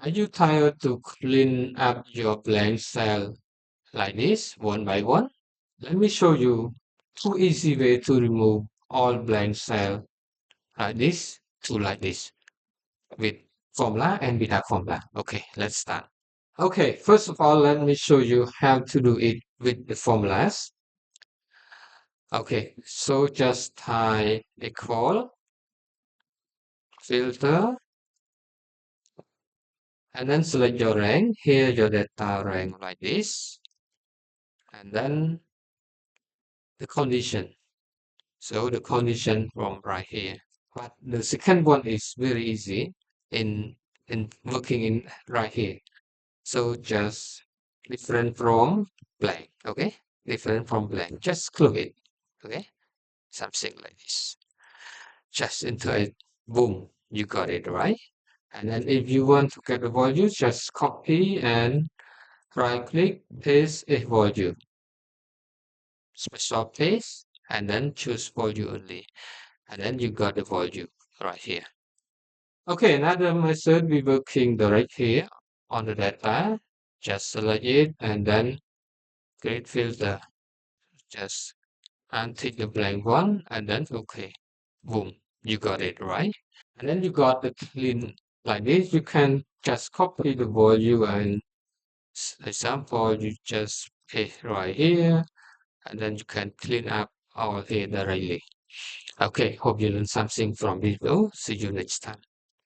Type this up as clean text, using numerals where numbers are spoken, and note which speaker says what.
Speaker 1: Are you tired to clean up your blank cell like this one by one? Let me show you two easy way to remove all blank cell like this to like this with formula and without formula. Okay, let's start. Okay, first of all, let me show you how to do it with the formulas. Okay, so just type equal filter and then select your rank. Here your data rank like this, and then the condition. So the condition from right here. But the second one is very easy in working in right here. So just different from blank. Okay, different from blank. Just click it. Okay, something like this. Just enter it. Boom, you got it right. And then if you want to get the value, just copy and right click, paste a value, special paste, and then choose value only. And then you got the value right here. Okay, another method we working direct here on the data. Just select it and then create filter. Just untick the blank one and then okay. Boom, you got it right. And then you got the clean like this. You can just copy the value and example you just paste right here and then you can clean up all here directly. Okay, hope you learned something from this video. See you next time.